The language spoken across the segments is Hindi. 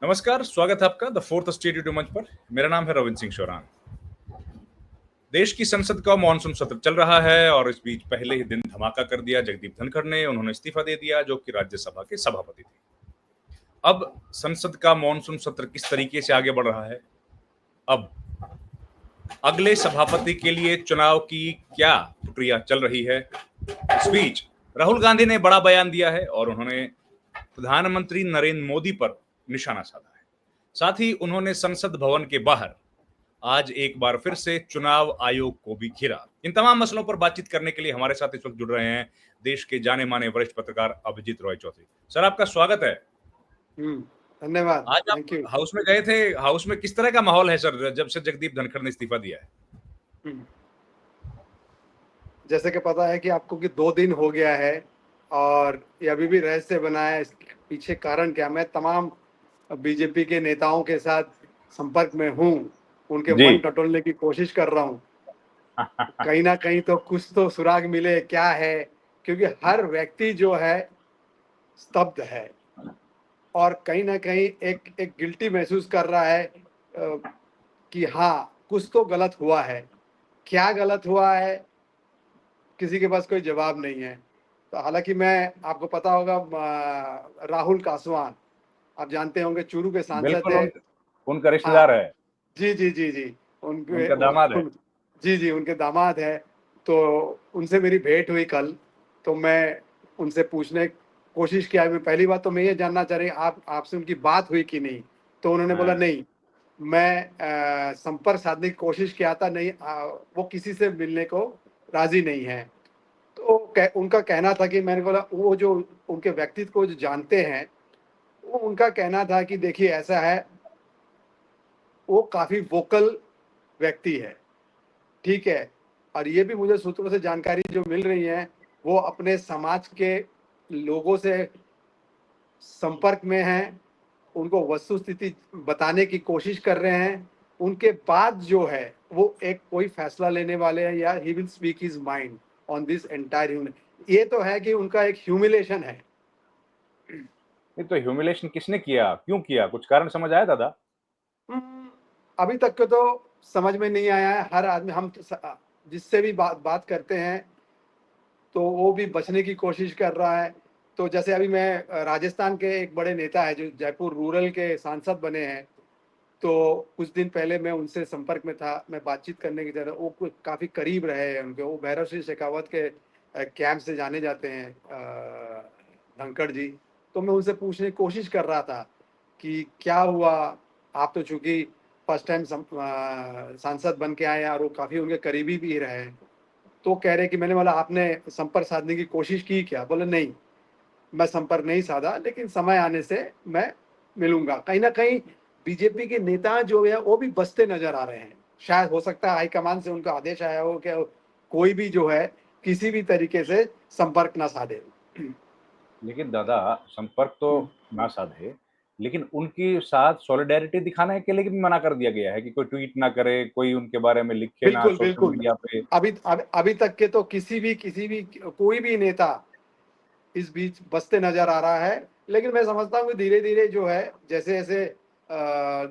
नमस्कार, स्वागत है आपका द फोर्थ स्टेट यूट्यूब मंच पर। मेरा नाम है रविंद्र सिंह शोरान। देश की संसद का मॉनसून सत्र चल रहा है और इस बीच पहले ही दिन धमाका कर दिया जगदीप धनखड़ ने। उन्होंने इस्तीफा दे दिया, जो कि राज्यसभा के सभापति थे। अब संसद का मॉनसून सत्र किस तरीके से आगे बढ़ रहा है, अब अगले सभापति के लिए चुनाव की क्या प्रक्रिया चल रही है। इस बीच राहुल गांधी ने बड़ा बयान दिया है और उन्होंने प्रधानमंत्री नरेंद्र मोदी पर निशाना साधा है। साथ ही उन्होंने संसद भवन के बाहर आज एक बार फिर से चुनाव आयोग को भी घेरा। इन तमाम मसलों पर बातचीत करने के लिए हमारे साथ इस वक्त जुड़ रहे हैं देश के जाने माने वरिष्ठ पत्रकार अभिजीत रॉय चौधरी। सर, आपका स्वागत है। धन्यवाद। आज आप थैंक यू। हाउस में गए थे, हाउस में किस तरह का माहौल है सर, जब से जगदीप धनखड़ ने इस्तीफा दिया है? जैसे कि पता है कि आपको कि 2 दिन हो गया है और ये अभी भी रहस्य बना है। इसके पीछे कारण क्या, मैं तमाम बीजेपी के नेताओं के साथ संपर्क में हूँ, उनके मन टटोलने की कोशिश कर रहा हूँ। कहीं ना कहीं तो कुछ तो सुराग मिले क्या है, क्योंकि हर व्यक्ति जो है स्तब्ध है और कहीं ना कहीं एक गिल्टी महसूस कर रहा है कि हाँ, कुछ तो गलत हुआ है। क्या गलत हुआ है, किसी के पास कोई जवाब नहीं है। तो हालांकि मैं, आपको पता होगा, राहुल कासवान, आप जानते होंगे, चूरू के सांसद बिल्कुल, है। उनका रिश्तेदार हाँ, है। जी जी जी जी, उनके उनका दामाद है। जी जी, उनके दामाद है। तो उनसे मेरी भेंट हुई कल, तो मैं उनसे पूछने की कोशिश किया। मैं पहली बात तो मैं ये जानना चाह रही, आपसे उनकी बात हुई कि नहीं। तो उन्होंने बोला नहीं, मैं संपर्क साधने की कोशिश किया था, नहीं, वो किसी से मिलने को राजी नहीं है। तो उनका कहना था कि, मैंने बोला, वो जो उनके व्यक्तित्व को जो जानते हैं, वो उनका कहना था कि देखिए ऐसा है, वो काफी वोकल व्यक्ति है, ठीक है। और ये भी मुझे सूत्रों से जानकारी जो मिल रही है, वो अपने समाज के लोगों से संपर्क में हैं, उनको वस्तुस्थिति बताने की कोशिश कर रहे हैं। उनके बाद जो है वो एक कोई फैसला लेने वाले हैं, या he will speak his mind on this entire human. ये तो है कि उनका एक ह्यूमिलेशन है। नहीं तो ह्यूमिलेशन किसने किया, क्यों किया, कुछ कारण समझ आया दादा? अभी तक के तो समझ में नहीं आया है। हर आदमी, हम जिससे भी बात करते हैं, तो वो भी बचने की कोशिश कर रहा है। तो जैसे अभी मैं, राजस्थान के एक बड़े नेता है जो जयपुर रूरल के सांसद बने हैं, तो कुछ दिन पहले मैं उनसे संपर्क में था, मैं बातचीत करने की तरह, वो काफ़ी करीब रहे हैं उनके। वो भैरव सिंह शेखावत के कैंप से जाने जाते हैं, धनखड़ जी। तो मैं उनसे पूछने की कोशिश कर रहा था कि क्या हुआ, आप तो चूंकि फर्स्ट टाइम सांसद बन के आए हैं और वो काफ़ी उनके करीबी भी रहे हैं। तो कह रहे कि, मैंने बोला, आपने संपर्क साधने की कोशिश की क्या? बोले नहीं, मैं संपर्क नहीं साधा, लेकिन समय आने से मैं मिलूंगा। कहीं ना कहीं बीजेपी के नेता जो है वो भी बसते नजर आ रहे हैं। शायद हो सकता है हाईकमान से उनका आदेश आया हो कि कोई भी जो है किसी भी तरीके से संपर्क ना साधे। लेकिन दादा, संपर्क तो ना साधे, लेकिन उनके साथ सॉलिडेरिटी दिखाने के लिए भी मना कर दिया गया है कि कोई ट्वीट ना करे, कोई उनके बारे में लिखे ना बिल्कुल सोशल बिल्कुल। मीडिया पे। अभी तक के तो किसी भी कोई भी नेता इस बीच बसते नजर आ रहा है। लेकिन मैं समझता हूँ कि धीरे धीरे जो है, जैसे जैसे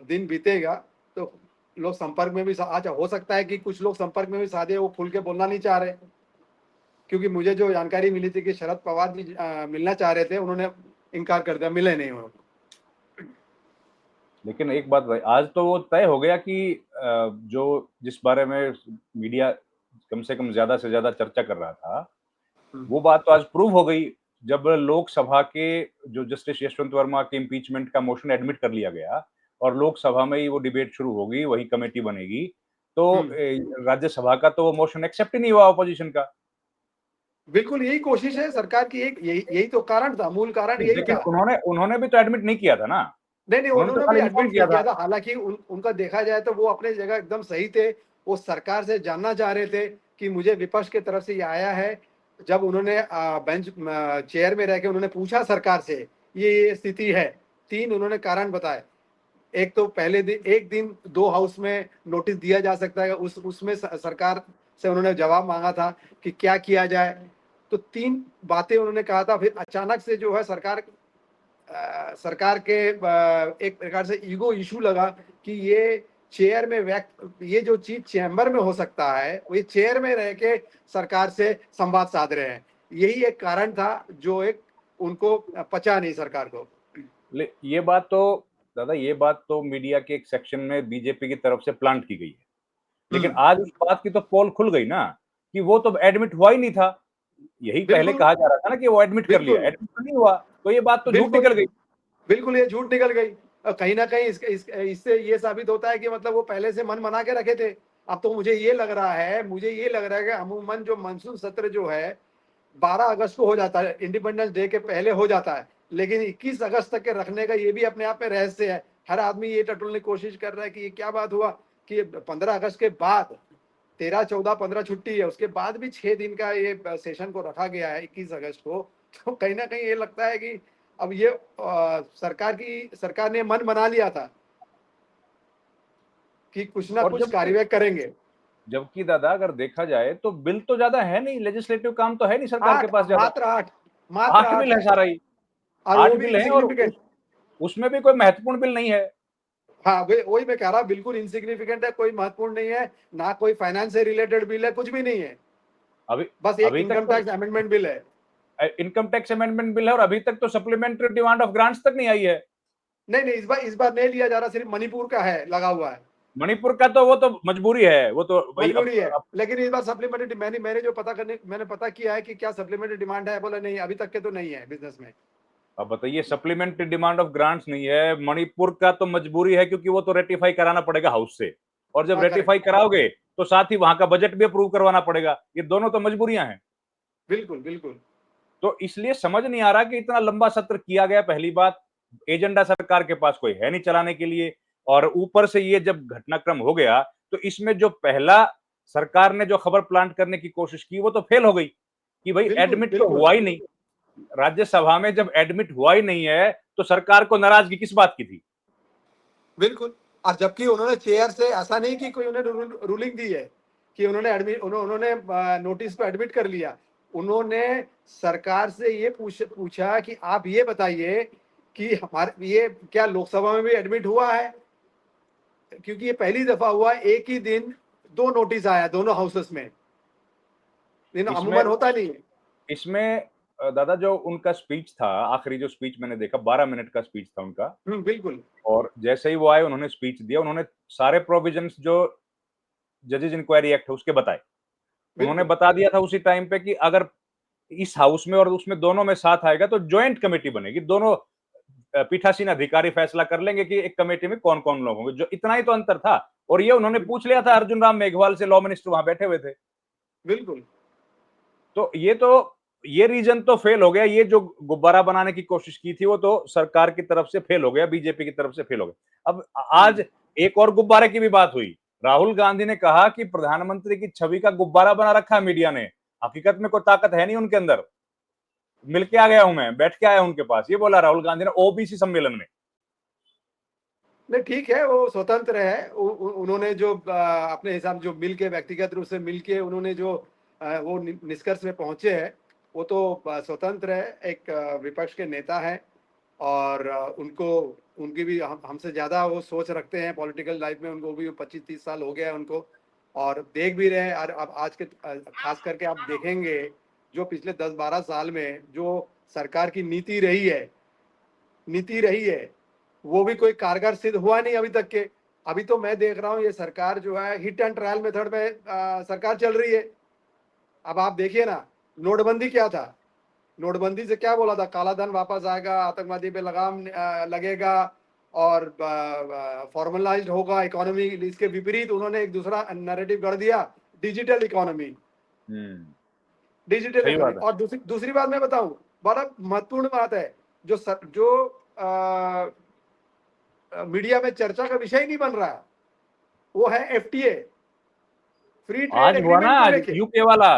दिन बीतेगा, तो लोग संपर्क में भी आज हो सकता है कि कुछ लोग संपर्क में भी साधे, वो खुल के बोलना नहीं चाह रहे। क्योंकि मुझे जो जानकारी मिली थी कि शरद पवार भी मिलना चाह रहे थे, उन्होंने इनकार कर दिया, मिले नहीं उन्होंने। लेकिन एक बात भाई, आज तो वो तय हो गया कि जो जिस बारे में मीडिया कम से कम ज्यादा से ज्यादा चर्चा कर रहा था, वो बात तो आज प्रूव हो गई। जब लोकसभा के जो जस्टिस यशवंत वर्मा के इम्पीचमेंट का मोशन एडमिट कर लिया गया और लोकसभा में ही वो डिबेट शुरू होगी, वही कमेटी बनेगी, तो राज्यसभा का तो वो मोशन एक्सेप्ट ही नहीं हुआ ऑपोजिशन का। बिल्कुल यही कोशिश है सरकार की, एक यही तो कारण था, मूल कारण यही लेकिन था। उन्होंने उन्होंने भी तो एडमिट नहीं किया था ना। नहीं, उन्होंने तो उन्होंने भी खाली इन्फॉर्म एडमिट नहीं किया किया था। था। हालांकि उनका देखा जाए तो वो अपने जगह एकदम सही थे। वो सरकार से जानना चाह रहे थे कि मुझे विपक्ष की तरफ से ये आया है। जब उन्होंने बेंच चेयर में रह के उन्होंने पूछा सरकार से, ये स्थिति है, 3 उन्होंने कारण बताए। एक तो पहले दिन, एक दिन 2 हाउस में नोटिस दिया जा सकता है, उसमें सरकार से उन्होंने जवाब मांगा था कि क्या किया जाए। तो 3 बातें उन्होंने कहा था। फिर अचानक से जो है सरकार सरकार के एक प्रकार से ईगो इशू लगा कि ये चेयर में ये जो चीज चैम्बर में हो सकता है वो ये चेयर में रह के सरकार से संवाद साध रहे हैं। यही एक कारण था जो एक उनको पचा नहीं सरकार को। ये बात तो दादा, ये बात तो मीडिया के एक सेक्शन में बीजेपी की तरफ से प्लांट की गई है, लेकिन आज उस बात की तो पोल खुल गई ना कि वो तो एडमिट हुआ ही नहीं था। यही पहले बिल्कुल कहा जा रहा था ना कि वो एडमिट कर लिया, बिल्कुल एडमिट तो नहीं हुआ, तो ये बात तो झूठ बिल्कुल निकल गई। बिल्कुल ये झूठ निकल गई। और कहीं ना कहीं इससे ये साबित होता है कि मतलब वो पहले से मन बना के रखे थे। अब तो मुझे ये लग रहा है कि अमूमन जो मानसून सत्र जो है 12 अगस्त को हो जाता है, इंडिपेंडेंस डे के पहले हो जाता है, लेकिन 21 अगस्त तक के रखने का ये भी अपने आप में रहस्य है। हर आदमी ये टटोलने की कोशिश कर रहा है कि ये क्या बात हुआ कि 15 अगस्त के बाद 13, 14, 15 छुट्टी है, उसके बाद भी 6 दिन का ये सेशन को रखा गया है 21 अगस्त को। तो कहीं ना कहीं ये लगता है कि अब ये सरकार ने मन बना लिया था कि कुछ ना और कुछ कार्यवाही करेंगे। जबकि दादा अगर देखा जाए तो बिल तो ज्यादा है नहीं, लेजिस्लेटिव काम तो है नहीं सरकार के आठ, पास ज्यादा। मात्र आठ, मात्र 8 आठ बिल है है, सारा ही, और वो 8 भी बिल है, और इनसिग्निफिकेंट। उसमें भी कोई महत्वपूर्ण बिल नहीं है। हाँ वही मैं कह रहा, बिल्कुल इनसिग्निफिकेंट है, कोई महत्वपूर्ण नहीं है, ना कोई फाइनेंस से रिलेटेड बिल है, कुछ भी नहीं है। अभी बस एक अभी तक इनकम तो टैक्स अमेंडमेंट बिल है। इनकम टैक्स अमेंडमेंट बिल है, और अभी तक तो सप्लीमेंट्री डिमांड ऑफ ग्रांट्स तक नहीं आई है। नहीं नहीं, इस बार नहीं लिया जा रहा, सिर्फ मणिपुर का है लगा हुआ है। मणिपुर का तो वो तो मजबूरी है, वो तो भाई मजबूरी है, लेकिन इस बार सप्लीमेंट्री मैंने पता किया है कि क्या सप्लीमेंट्री डिमांड है, बोला नहीं अभी तक के तो नहीं है बिजनेस में। अब बताइए, सप्लीमेंट्री डिमांड ऑफ ग्रांट्स नहीं है, मणिपुर का तो मजबूरी है क्योंकि वो तो रेटिफाई कराना पड़ेगा हाउस से, और जब हाँ करेक्ट, रेटिफाई कराओगे तो साथ ही वहां का बजट भी अप्रूव करवाना पड़ेगा। ये दोनों तो मजबूरियां हैं। बिल्कुल बिल्कुल तो इसलिए समझ नहीं आ रहा कि इतना लंबा सत्र किया गया। पहली बात, एजेंडा सरकार के पास कोई है नहीं चलाने के लिए, और ऊपर से ये जब घटनाक्रम हो गया तो इसमें जो पहला सरकार ने जो खबर प्लांट करने की कोशिश की वो तो फेल हो गई कि भाई बिल्कुल एडमिट तो बिल्कुल हुआ ही नहीं। राज्यसभा में जब एडमिट हुआ ही नहीं है तो सरकार को नाराजगी किस बात की थी? बिल्कुल। और जबकि उन्होंने चेयर से ऐसा नहीं कि कोई उन्होंने रूलिंग दी है कि उन्होंने नोटिस पे एडमिट कर लिया। उन्होंने सरकार से ये पूछा कि आप ये बताइए कि हमारे ये क्या लोकसभा में भी एडमिट हुआ है, क्योंकि ये पहली दफा हुआ एक ही दिन 2 नोटिस आया दोनों हाउसेस में, लेकिन इसमें अमूमन होता नहीं है। इसमें दादा, जो उनका स्पीच था, आखिरी जो स्पीच मैंने देखा 12 मिनट का स्पीच था उनका, बिल्कुल और जैसे ही वो आए उन्होंने स्पीच दिया, उन्होंने सारे प्रोविजंस जो जजेस इंक्वायरी एक्ट है उसके बताए। उन्होंने बिल्कुल बता दिया था उसी टाइम पे कि अगर इस हाउस में और उसमें दोनों में साथ आएगा तो ज्वाइंट कमेटी बनेगी, दोनों पीठासीन अधिकारी फैसला कर लेंगे कि एक कमेटी में कौन कौन लोग होंगे। जो इतना ही तो अंतर था, और ये उन्होंने पूछ लिया था अर्जुन राम मेघवाल से, लॉ मिनिस्टर वहां बैठे हुए थे। बिल्कुल तो ये रीजन तो फेल हो गया। ये जो गुब्बारा बनाने की कोशिश की थी वो तो सरकार की तरफ से फेल हो गया, बीजेपी की तरफ से फेल हो गया। अब आज एक और गुब्बारे की भी बात हुई। राहुल गांधी ने कहा कि प्रधानमंत्री की छवि का गुब्बारा बना रखा है मीडिया ने, हकीकत में कोई ताकत है नहीं उनके अंदर। मिलके आ गया हूं मैं, बैठ के आया उनके पास, ये बोला राहुल गांधी ने ओबीसी सम्मेलन में। नहीं ठीक है, वो स्वतंत्र है। उन्होंने जो अपने हिसाब जो मिल के व्यक्तिगत रूप से मिल के उन्होंने जो वो निष्कर्ष में पहुंचे हैं, वो तो स्वतंत्र है, एक विपक्ष के नेता है। और उनको उनकी भी हमसे ज़्यादा वो सोच रखते हैं पॉलिटिकल लाइफ में, उनको भी 25-30 साल हो गया है उनको, और देख भी रहे हैं। और अब आज के खास करके आप देखेंगे जो पिछले 10-12 साल में जो सरकार की नीति रही है वो भी कोई कारगर सिद्ध हुआ नहीं अभी तक के। अभी तो मैं देख रहा हूँ ये सरकार जो है हिट एंड ट्रायल मेथड में सरकार चल रही है। अब आप देखिए ना, नोटबंदी क्या था, नोटबंदी से क्या बोला था, काला धन वापस आएगा, आतंकवादी पे लगाम लगेगा, और फॉर्मलाइज्ड होगा इकोनॉमी। इसके विपरीत उन्होंने एक दूसरा नैरेटिव गढ़ दिया, डिजिटल इकोनॉमी। डिजिटल सही इकोनॉमी। बात है। और दूसरी बात मैं बताऊं, बड़ा महत्वपूर्ण बात है, जो मीडिया में चर्चा का विषय नहीं बन रहा, वो है एफटीए, फ्री ट्रेड आज हुआ ना, एग्रीमेंट को आज लेके।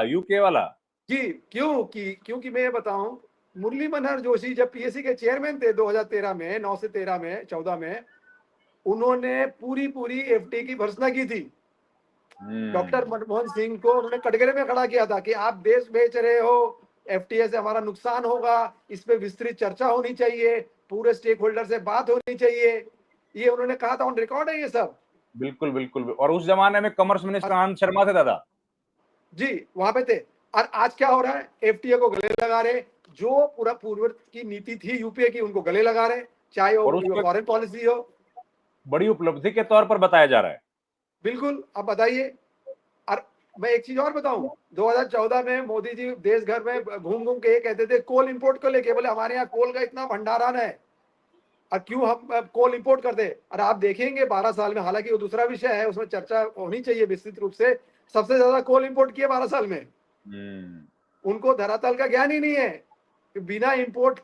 यूके वाला। जी, क्योंकि मैं ये बताऊं, मुरली मनोहर जोशी जब पीएससी के चेयरमैन थे 2013 में, 9 से 13 में, 14 में, उन्होंने पूरी पूरी एफटीए की भर्त्सना की थी। डॉक्टर मनमोहन सिंह को उन्होंने कटघरे में खड़ा किया था कि आप देश बेच रहे हो, एफटीए से हमारा नुकसान होगा, इस पे विस्तृत चर्चा होनी चाहिए। पूरे स्टेक होल्डर से बात होनी चाहिए, ये उन्होंने कहा था, ऑन रिकॉर्ड है ये सब। बिल्कुल बिल्कुल। और उस जमाने में कॉमर्स मिनिस्टर आनंद शर्मा थे दादा जी, वहां पे थे। और आज क्या हो रहा है, एफटीए को गले लगा रहे, जो पूरा पूर्व की नीति थी यूपीए की, उनको गले लगा रहे, चाहे और वो उसको फॉरेन पॉलिसी हो। बड़ी उपलब्धि के तौर पर बताया जा रहा है। बिल्कुल, अब बताइए। और मैं एक चीज और बताऊं, 2014 में मोदी जी देश भर में घूम घूम के ये कहते थे कोल इंपोर्ट को लेके, बोले हमारे यहाँ कोल का इतना भंडारण है और क्यों हम कोल इंपोर्ट करते। और आप देखेंगे 12 साल में, हालांकि वो दूसरा विषय है, उसमें चर्चा होनी चाहिए विस्तृत रूप से, सबसे ज्यादा कोल इंपोर्ट किए 12 साल में। उनको धरातल का ज्ञान ही नहीं है कि बिना इंपोर्ट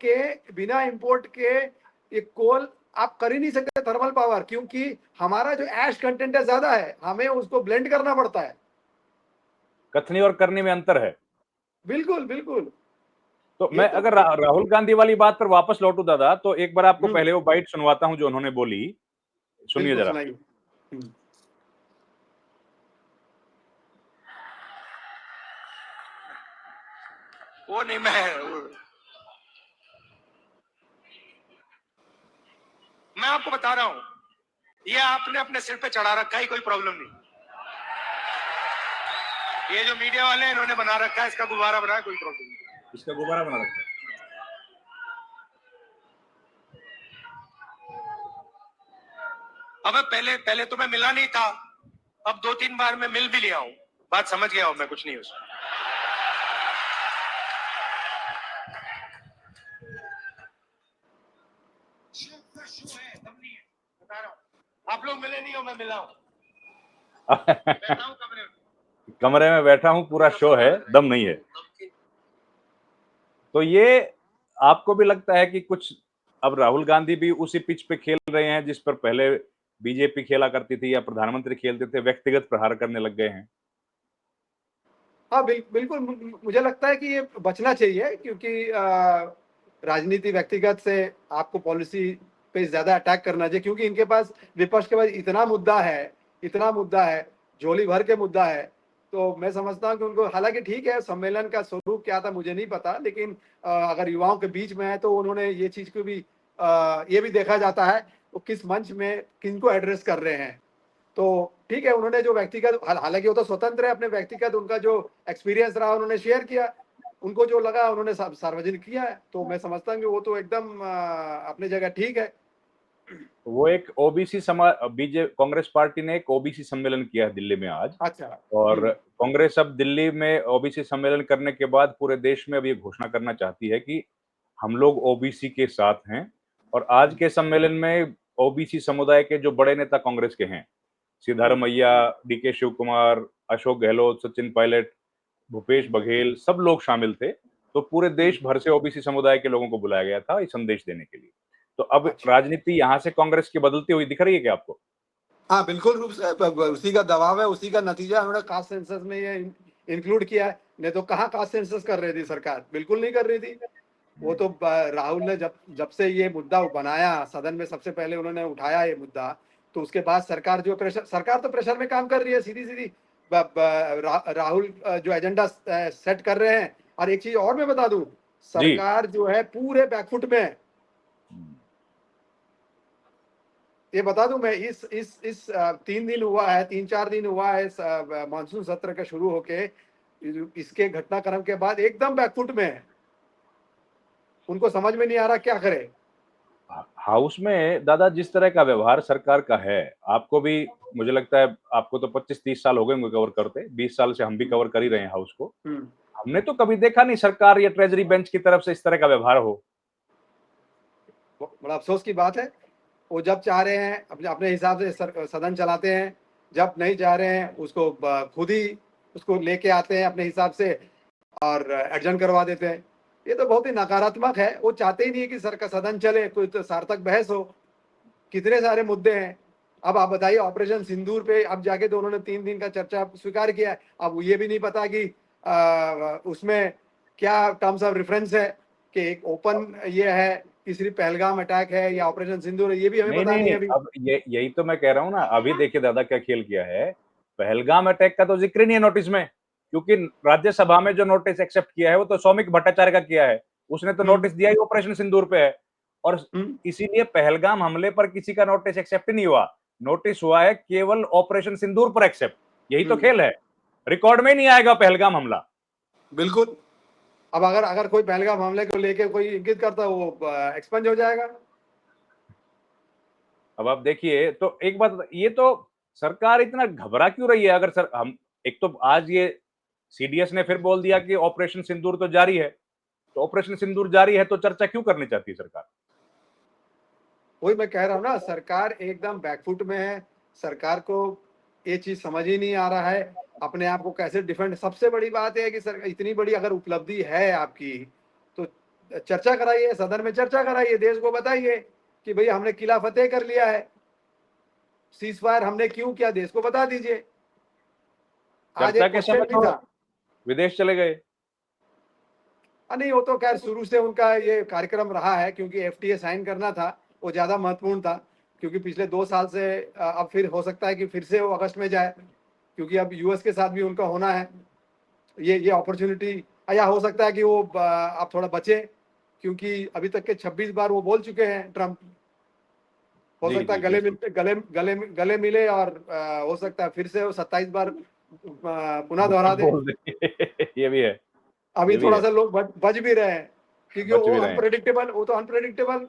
के ये कोल आप कर ही नहीं सकते थर्मल पावर, क्योंकि हमारा जो ऐश कंटेंट है ज्यादा है, हमें उसको ब्लेंड करना पड़ता है। कथनी और करनी में अंतर है। बिल्कुल बिल्कुल। तो ये मैं तो अगर राहुल गांधी वाली बात पर वापस लौटूं दादा, तो एक बार आपको पहले वो बाइट सुनवाता हूं जो उन्होंने बोली, सुनिए बिल्कुल जरा। सुनाइए। वो नहीं, मैं आपको बता रहा हूं, ये आपने अपने सिर पे चढ़ा रखा है, कोई प्रॉब्लम नहीं। ये जो मीडिया वाले हैं इन्होंने बना रखा है, इसका गुब्बारा बना है, कोई प्रॉब्लम नहीं। इसका गुब्बारा बना रखा है। अब पहले पहले तो मैं मिला नहीं था, अब 2-3 बार मैं मिल भी लिया हूं, बात समझ गया हूं मैं, कुछ नहीं उसमें। बता रहा हूं, आप लोग मिले नहीं हो, मैं मिला हूं। बैठा हूं कमरे में बैठा हूं, पूरा शो है, दम नहीं है। तो ये आपको भी लगता है कि कुछ अब राहुल गांधी भी उसी पिच पे खेल रहे हैं जिस पर पहले बीजेपी खेला करती थी या प्रधानमंत्री खेलते थे, व्यक्तिगत प्रहार करने लग गए हैं? हाँ बिल्कुल, मुझे लगता है कि ये बचना चाहिए, क्योंकि राजनीति व्यक्तिगत से आपको पॉलिसी पे ज्यादा अटैक करना चाहिए, क्योंकि इनके पास, विपक्ष के पास इतना मुद्दा है, झोली भर के मुद्दा है। तो मैं समझता हूँ कि उनको, हालांकि ठीक है, सम्मेलन का स्वरूप क्या था मुझे नहीं पता, लेकिन अगर युवाओं के बीच में है तो उन्होंने ये चीज को भी, ये भी देखा जाता है वो किस मंच में किनको एड्रेस कर रहे हैं। तो ठीक है, उन्होंने जो व्यक्तिगत, हालांकि वो तो स्वतंत्र है, अपने व्यक्तिगत उनका जो एक्सपीरियंस रहा उन्होंने शेयर किया, उनको जो लगा उन्होंने सार्वजनिक किया है। तो मैं समझता हूँ कि वो तो एकदम अपनी जगह ठीक है। वो एक ओबीसी समाज, कांग्रेस पार्टी ने एक ओबीसी सम्मेलन किया है दिल्ली में आज। अच्छा। और कांग्रेस अब दिल्ली में ओबीसी सम्मेलन करने के बाद पूरे देश में अब ये घोषणा करना चाहती है कि हम लोग ओबीसी के साथ हैं। और आज के सम्मेलन में ओबीसी समुदाय के जो बड़े नेता कांग्रेस के हैं, सिद्धारमैया, डीके शिव कुमार, अशोक गहलोत, सचिन पायलट, भूपेश बघेल, सब लोग शामिल थे। तो पूरे देश भर से ओबीसी समुदाय के लोगों को बुलाया गया था ये संदेश देने के लिए। तो अब अच्छा। राजनीति यहाँ से कांग्रेस की बदलती हुई दिख रही है क्या आपको? हाँ बिल्कुल रूप से उसी का दबाव है, उसी का नतीजा उन्होंने कास्ट सेंसस में ये इंक्लूड किया है। नहीं तो कहाँ कास्ट सेंसस कर रही थी सरकार, बिल्कुल नहीं कर रही थी। वो तो राहुल ने जब जब से ये मुद्दा बनाया सदन में, सबसे पहले उन्होंने उठाया ये मुद्दा, तो उसके बाद सरकार जो प्रेशर, सरकार तो प्रेशर में काम कर रही है, सीधी सीधी राहुल जो एजेंडा सेट कर रहे हैं। और एक चीज और मैं बता दूं, जी। सरकार जो है पूरे बैकफुट में है। ये बता दूं मैं, इस 3 दिन हुआ है, 3-4 दिन हुआ है मानसून सत्र का शुरू होके, इसके घटनाक्रम के बाद एकदम बैकफुट में है। उनको समझ में नहीं आ रहा क्या करे। हाउस में दादा जिस तरह का व्यवहार सरकार का है, आपको भी, मुझे लगता है आपको तो 25-30 साल हो गए होंगे कवर करते, 20 साल से हम भी कवर कर ही रहे हैं हाउस को। हमने तो कभी देखा नहीं सरकार या ट्रेजरी बेंच की तरफ से इस तरह का व्यवहार हो। बड़ा अफसोस की बात है। वो जब चाह रहे हैं अपने अपने हिसाब से सदन चलाते हैं, जब नहीं चाह रहे हैं उसको खुद ही उसको लेके आते हैं अपने हिसाब से और एडजन करवा देते हैं। ये तो बहुत ही नकारात्मक है। वो चाहते ही नहीं है कि सदन चले, कोई तो सार्थक बहस हो। कितने सारे मुद्दे हैं। अब आप बताइए, ऑपरेशन सिंदूर पे अब जाके तो उन्होंने 3 दिन का चर्चा स्वीकार किया है। अब ये भी नहीं पता कि उसमें क्या टर्म्स ऑफ रेफरेंस है, कि एक ओपन ये है कि सिर्फ पहलगाम अटैक है या ऑपरेशन सिंदूर है, ये भी हमें नहीं पता नहीं नहीं, है अभी। अब यही तो मैं कह रहा हूँ ना। अभी देखिए दादा क्या खेल किया है, पहलगाम अटैक का तो जिक्र ही नहीं है नोटिस में, क्योंकि राज्यसभा में जो नोटिस एक्सेप्ट किया है वो तो सौमिक भट्टाचार्य का किया है। उसने तो नोटिस दिया ही ऑपरेशन सिंदूर पे है। और इसीलिए पहलगाम हमले पर किसी का नोटिस एक्सेप्ट नहीं हुआ। नोटिस हुआ है केवल ऑपरेशन सिंदूर पर एक्सेप्ट। यही तो खेल है। रिकॉर्ड में ही नहीं आएगा पहलगाम हमला। बिल्कुल। अब अगर कोई पहलगाम हमले को लेके कोई इंगित करता, वो एक्सपंज हो जाएगा। अब आप देखिए, तो एक बात, ये तो सरकार इतना घबरा क्यों रही है? अगर सर हम, एक तो आज ये सीडीएस ने फिर बोल दिया कि ऑपरेशन सिंदूर तो जारी है, तो ऑपरेशन सिंदूर जारी है तो चर्चा क्यों करनी चाहती है सरकार? वही मैं कह रहा हूँ ना, सरकार एकदम बैकफुट में है। सरकार को ये चीज समझ ही नहीं आ रहा है अपने आप को कैसे डिफेंड। सबसे बड़ी बात है कि सर, इतनी बड़ी अगर उपलब्धि है आपकी तो चर्चा कराइए, सदन में चर्चा कराइए, देश को बताइए कि भाई हमने किला फतेह कर लिया है, सीज फायर हमने क्यों किया, देश को बता दीजिए। आज चर्चा एक के समय क्वेश्चन भी तो था। विदेश चले गए। नहीं, वो तो खैर शुरू से उनका ये कार्यक्रम रहा है, क्योंकि एफटीए साइन करना था, वो ज्यादा महत्वपूर्ण था। क्योंकि पिछले 2 साल से अब फिर हो सकता है कि फिर से वो अगस्त में जाए, क्योंकि अब यूएस के साथ भी उनका होना है। ये अपॉर्चुनिटी, या हो सकता है कि वो आप थोड़ा बचे, क्योंकि अभी तक के 26 बार वो बोल चुके हैं ट्रम्प। हो जी, सकता है जी, गले बिल्कुल। मिल गले गले मिले, और हो सकता है फिर से वो 27 बार पुनः दोहरा दे। बोल दे। ये भी है, अभी ये भी थोड़ा है। सा लोग बच भी रहे हैं, क्योंकि बच भी रहे हैं। वो तो अनप्रेडिक्टेबल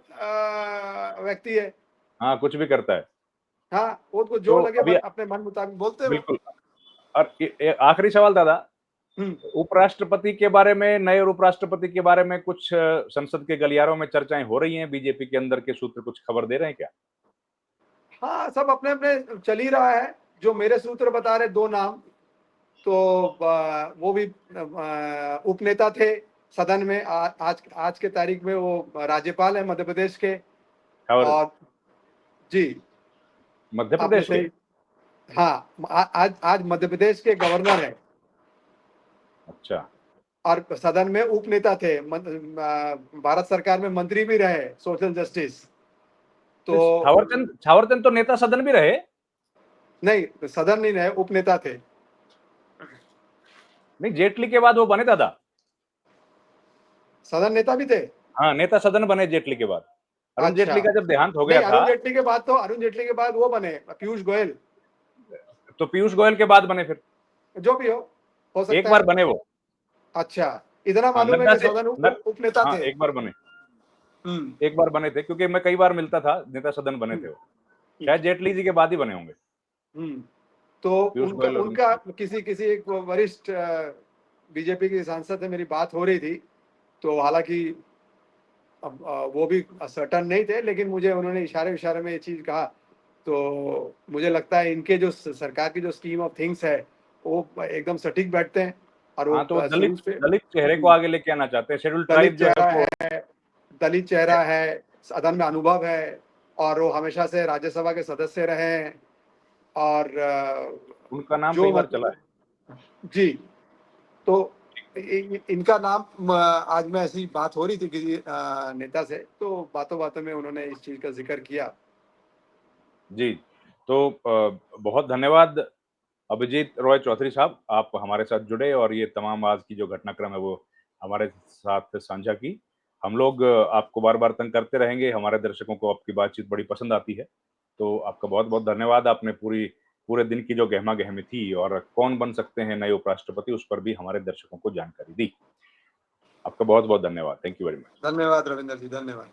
व्यक्ति है। हाँ, कुछ भी करता है। हाँ, वो तो जो तो लगे अभी अपने मन मुताबिक बोलते रहो। बिल्कुल। और आखिरी सवाल दादा, हम्म। उपराष्ट्रपति के बारे में, नए उपराष्ट्रपति के बारे में कुछ संसद के गलियारों में चर्चाएं हो रही हैं? बीजेपी के अंदर के सूत्र कुछ खबर दे रहे हैं क्या? हाँ, सब अपने अपने चल ही रहा है। जो मेरे सूत्र बता रहे 2 नाम, तो वो भी उपनेता थे सदन में। आज के तारीख में वो राज्यपाल है मध्य प्रदेश के। खबर और जी, मध्य आपने प्रदेश के? सही। हाँ, आज आज मध्य प्रदेश के गवर्नर है, अच्छा। और सदन में उपनेता थे। भारत सरकार में मंत्री भी रहे, सोशल जस्टिस। तो थावरचंद तो नेता सदन भी रहे? नहीं, सदन नहीं रहे, उपनेता थे। नहीं, जेटली के बाद वो बने दादा। सदन नेता भी थे। हाँ, नेता सदन बने जेटली के बाद। अरुण अच्छा, जेटली का जब देहांत हो नहीं, गया था, अरुण जेटली के बाद वो बने पीयूष गोयल। तो पीयूष गोयल के बाद बने फिर। जो भी हो एक सकता बार है। बने वो। अच्छा, इतना हाँ, मालूम है नड्डा कि से सदन न, उपनेता हाँ, थे। एक बार बने। हम्म। एक बार बने थे, क्योंकि मैं कई बार मिलता था, नेता सदन बने थे वो। शायद जेटली जी के बाद ही बने होंगे। हम्म। तो पीयूष उनका गोयल और उनका किसी एक वरिष्ठ बीजेपी के सांसद से मेरी बात हो रही थी। तो हालांकि अब वो भी सर्टन नहीं थे, लेकिन मुझे उन्होंने इशारे में ये चीज कहा। तो मुझे लगता है इनके जो सरकार की जो स्कीम ऑफ थिंग्स है, वो एकदम सटीक बैठते हैं। और वो हाँ, तो वो दलित शुरू से दलित चेहरे को आगे लेके आना चाहते हैं। शेड्यूल ट्राइब दलित जो है चेहरा उसको। है, दलित चेहरा है, सदन में अनुभव है, और वो हमेशा से राज्यसभा के सदस्य रहे हैं। और उनका नाम जो कई बार चला मतलब, है। जी, तो इनका नाम आज में ऐसी बात हो रही थी किसी नेता से, तो बातों बातों में उन्होंने इस चीज का जिक्र किया। जी, तो बहुत धन्यवाद अभिजीत रॉय चौधरी साहब, आप हमारे साथ जुड़े और ये तमाम आज की जो घटनाक्रम है वो हमारे साथ साझा की। हम लोग आपको बार-बार तंग करते रहेंगे, हमारे दर्शकों को आपकी बातचीत बड़ी पसंद आती है। तो आपका बहुत-बहुत धन्यवाद। आपने पूरे दिन की जो गहमा-गहमी थी और कौन बन सकते हैं नए उपराष्ट्रपति, उस पर भी हमारे दर्शकों को जानकारी दी। आपका बहुत-बहुत धन्यवाद। Thank you very much. धन्यवाद रविंदर जी, धन्यवाद।